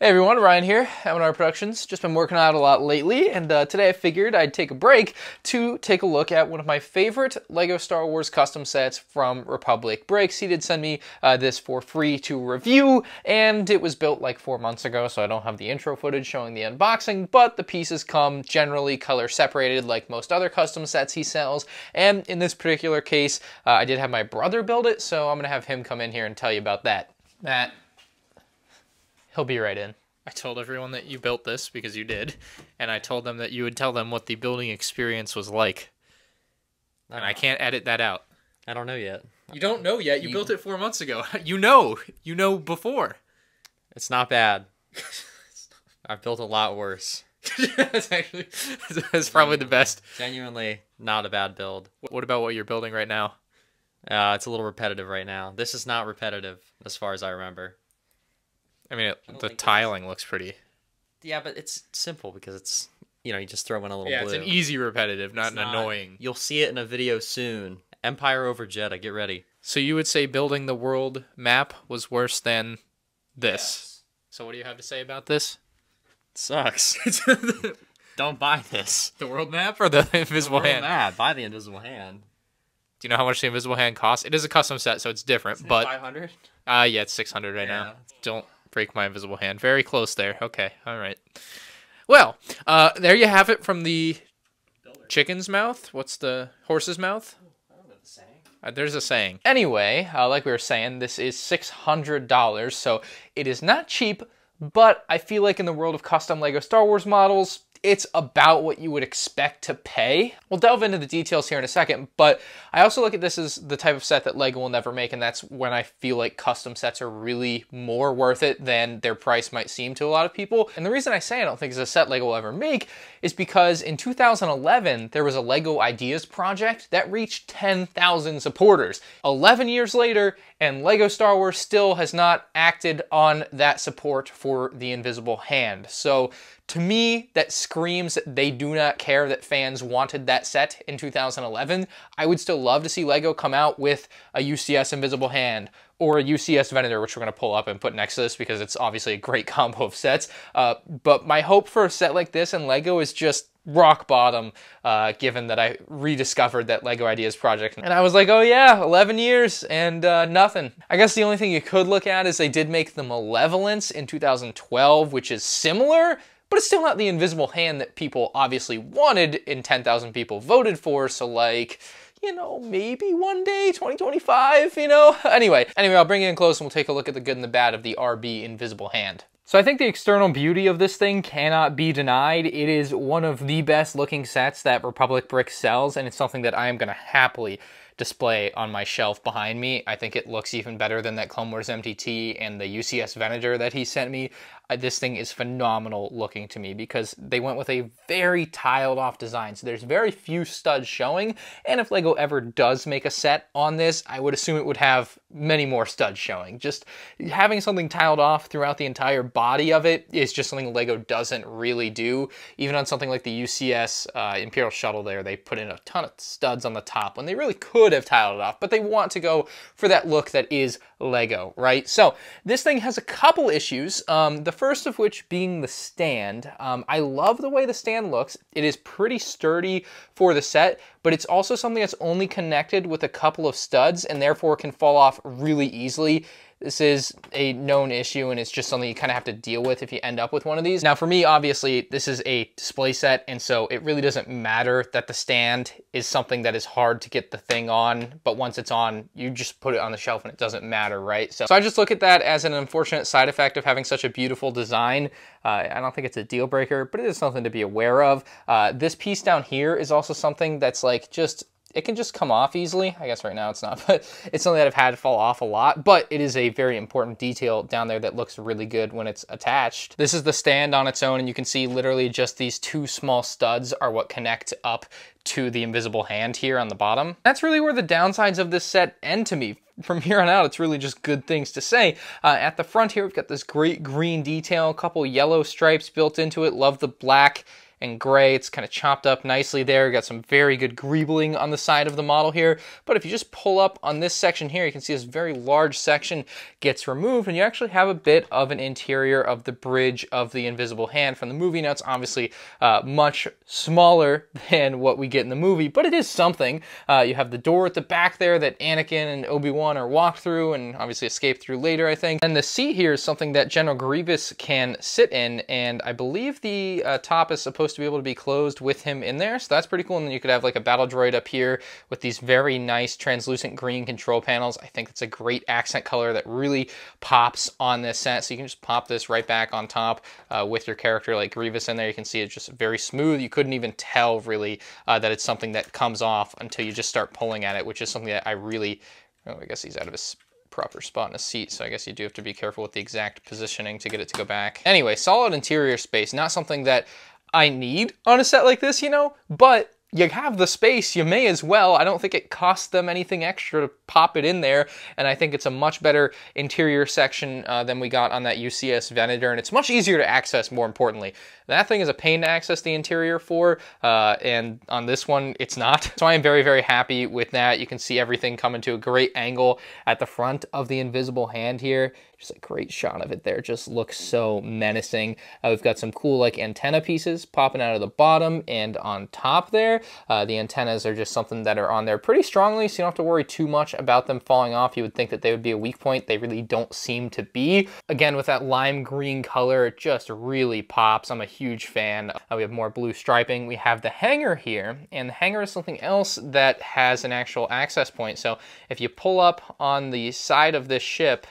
Hey everyone, Ryan here, M&R Productions. Just been working out a lot lately, and today I figured I'd take a break to take a look at one of my favorite LEGO Star Wars custom sets from Republic Breaks. He did send me this for free to review, and it was built like 4 months ago, so I don't have the intro footage showing the unboxing, but the pieces come generally color separated like most other custom sets he sells, and in this particular case, I did have my brother build it, so I'm going to have him come in here and tell you about that. Matt. He'll be right in. I told everyone that you built this because you did, and I told them that you would tell them what the building experience was like. And I can't edit that out. I don't know yet. You don't know yet. You built it 4 months ago. You know before. It's not bad. I've built a lot worse. That's probably the best. Genuinely not a bad build. What about what you're building right now? It's a little repetitive right now. This is not repetitive as far as I remember. I mean, the tiling looks pretty. Yeah, but it's simple because it's, you just throw in a little blue. Yeah, it's an easy repetitive, not an annoying. You'll see it in a video soon. Empire over Jeddah, get ready. So you would say building the world map was worse than this? Yes. So what do you have to say about this? It sucks. Don't buy this. The world map or the invisible hand? Map. Buy the invisible hand. Do you know how much the invisible hand costs? It is a custom set, so it's different. But 500? Yeah, it's 600 right now. Don't break my invisible hand. Very close there. Okay, all right. Well, there you have it from the chicken's mouth. What's the horse's mouth? I don't know the saying. There's a saying. Anyway, like we were saying, this is $600, so it is not cheap, but I feel like in the world of custom LEGO Star Wars models, it's about what you would expect to pay. We'll delve into the details here in a second, but I also look at this as the type of set that LEGO will never make, and that's when I feel like custom sets are really more worth it than their price might seem to a lot of people. And the reason I say I don't think it's a set LEGO will ever make is because in 2011, there was a LEGO Ideas project that reached 10,000 supporters. 11 years later, and LEGO Star Wars still has not acted on that support for the invisible hand. So to me, that screams that they do not care that fans wanted that set in 2011. I would still love to see LEGO come out with a UCS invisible hand or a UCS Venator, which we're going to pull up and put next to this because it's obviously a great combo of sets. But my hope for a set like this in LEGO is just rock bottom, given that I rediscovered that LEGO Ideas project. And I was like, oh yeah, 11 years and nothing. I guess the only thing you could look at is they did make the Malevolence in 2012, which is similar, but it's still not the invisible hand that people obviously wanted and 10,000 people voted for. So like, maybe one day, 2025, Anyway, I'll bring you in close and we'll take a look at the good and the bad of the RB invisible hand. So I think the external beauty of this thing cannot be denied. It is one of the best looking sets that Republic Bricks sells, and it's something that I am going to happily display on my shelf behind me. I think it looks even better than that Clone Wars MTT and the UCS Venator that he sent me. This thing is phenomenal looking to me because they went with a very tiled off design. So there's very few studs showing. And if LEGO ever does make a set on this, I would assume it would have many more studs showing. Just having something tiled off throughout the entire body of it is just something LEGO doesn't really do. Even on something like the UCS Imperial Shuttle there, they put in a ton of studs on the top when they really could have tiled it off, but they want to go for that look that is LEGO, right? So this thing has a couple issues. The first of which being the stand. I love the way the stand looks. It is pretty sturdy for the set, but it's also something that's only connected with a couple of studs and therefore can fall off really easily. This is a known issue and it's just something you kind of have to deal with if you end up with one of these. Now for me, obviously, this is a display set, and so it really doesn't matter that the stand is something that is hard to get the thing on, but once it's on, you just put it on the shelf and it doesn't matter, right? So I just look at that as an unfortunate side effect of having such a beautiful design. I don't think it's a deal breaker, but it is something to be aware of. This piece down here is also something that's like it can just come off easily. I guess right now it's not, but it's something that I've had fall off a lot, but it is a very important detail down there that looks really good when it's attached. This is the stand on its own, and you can see literally just these two small studs are what connect up to the invisible hand here on the bottom. That's really where the downsides of this set end to me. From here on out, it's really just good things to say. At the front here, we've got this great green detail, a couple yellow stripes built into it. Love the black and gray. It's kind of chopped up nicely there. Got some very good greebling on the side of the model here. But if you just pull up on this section here, you can see this very large section gets removed, and you actually have a bit of an interior of the bridge of the Invisible Hand from the movie. Now, it's obviously much smaller than what we get in the movie, but it is something. You have the door at the back there that Anakin and Obi-Wan are walked through and obviously escape through later, I think. And the seat here is something that General Grievous can sit in, and I believe the top is supposed to be able to be closed with him in there, so that's pretty cool. And then you could have like a battle droid up here with these very nice translucent green control panels. I think it's a great accent color that really pops on this set, so you can just pop this right back on top with your character like Grievous in there. You can see it's just very smooth. You couldn't even tell really that it's something that comes off until you just start pulling at it, which is something that I really, oh, I guess he's out of his proper spot in a seat, so I guess you do have to be careful with the exact positioning to get it to go back. Anyway, solid interior space, not something that I need on a set like this, you know, but you have the space, you may as well. I don't think it costs them anything extra to pop it in there, and I think it's a much better interior section than we got on that UCS Venator, and it's much easier to access, more importantly. That thing is a pain to access the interior for, and on this one, it's not. So I am very, very happy with that. You can see everything coming to a great angle at the front of the Invisible Hand here. Just a great shot of it there. Just looks so menacing. We've got some cool like antenna pieces popping out of the bottom and on top there. The antennas are just something that are on there pretty strongly, so you don't have to worry too much about them falling off. You would think that they would be a weak point. They really don't seem to be. Again, with that lime green color, it just really pops. I'm a huge fan. We have more blue striping. We have the hanger here, and the hanger is something else that has an actual access point. So if you pull up on the side of this ship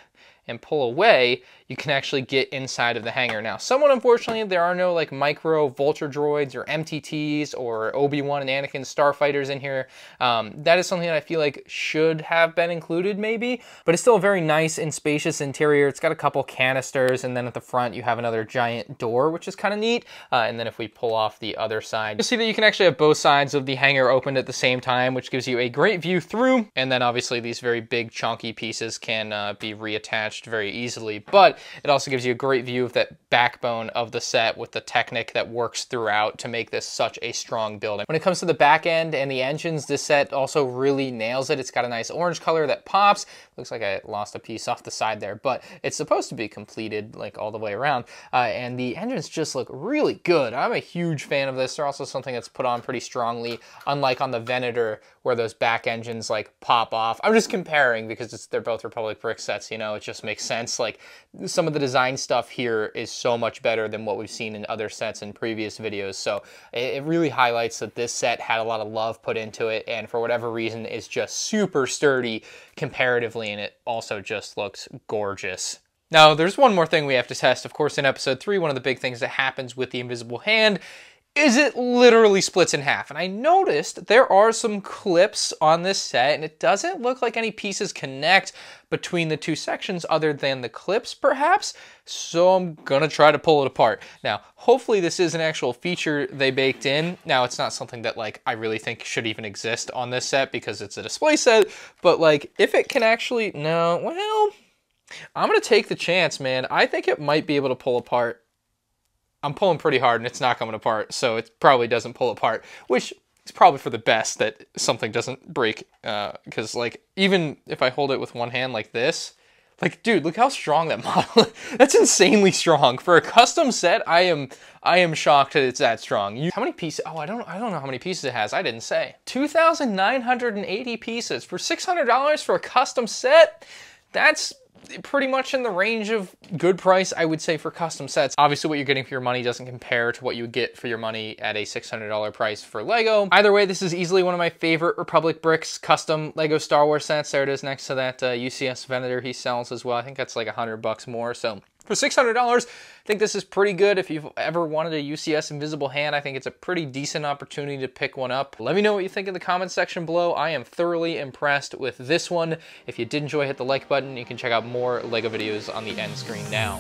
and pull away, you can actually get inside of the hangar. Now, somewhat unfortunately, there are no like micro vulture droids or MTTs or Obi-Wan and Anakin starfighters in here. That is something that I feel like should have been included maybe, but it's still a very nice and spacious interior. It's got a couple canisters, and then at the front you have another giant door, which is kind of neat. And then if we pull off the other side, you'll see that you can actually have both sides of the hangar opened at the same time, which gives you a great view through. And then obviously these very big chunky pieces can be reattached very easily, but it also gives you a great view of that backbone of the set with the Technic that works throughout to make this such a strong build. When it comes to the back end and the engines, this set also really nails it. It's got a nice orange color that pops. Looks like I lost a piece off the side there, but it's supposed to be completed like all the way around. And the engines just look really good. I'm a huge fan of this. They're also something that's put on pretty strongly, unlike on the Venator where those back engines like pop off. I'm just comparing because they're both Republic Brick sets, you know, it just makes sense. Like some of the design stuff here is so much better than what we've seen in other sets in previous videos. So it really highlights that this set had a lot of love put into it, and for whatever reason is just super sturdy comparatively, and it also just looks gorgeous. Now, there's one more thing we have to test. Of course, in episode 3, one of the big things that happens with the Invisible Hand is it literally splits in half. And I noticed there are some clips on this set, and it doesn't look like any pieces connect between the two sections other than the clips, perhaps. So I'm gonna try to pull it apart. Now, hopefully this is an actual feature they baked in. Now, it's not something that like I really think should even exist on this set because it's a display set, but like if it can actually, no, well, I'm gonna take the chance, man. I think it might be able to pull apart. I'm pulling pretty hard and it's not coming apart, so it probably doesn't pull apart, which is probably for the best that something doesn't break, because like even if I hold it with one hand like this, like dude, look how strong that model is. That's insanely strong. For a custom set, I am shocked that it's that strong. How many pieces? Oh, I don't know how many pieces it has. I didn't say. 2,980 pieces for $600 for a custom set. That's pretty much in the range of good price, I would say, for custom sets. Obviously, what you're getting for your money doesn't compare to what you would get for your money at a $600 price for Lego. Either way, this is easily one of my favorite Republic Bricks custom Lego Star Wars sets. There it is next to that UCS Venator he sells as well. I think that's like $100 more, so for $600, I think this is pretty good. If you've ever wanted a UCS Invisible Hand, I think it's a pretty decent opportunity to pick one up. Let me know what you think in the comments section below. I am thoroughly impressed with this one. If you did enjoy, hit the like button. You can check out more Lego videos on the end screen now.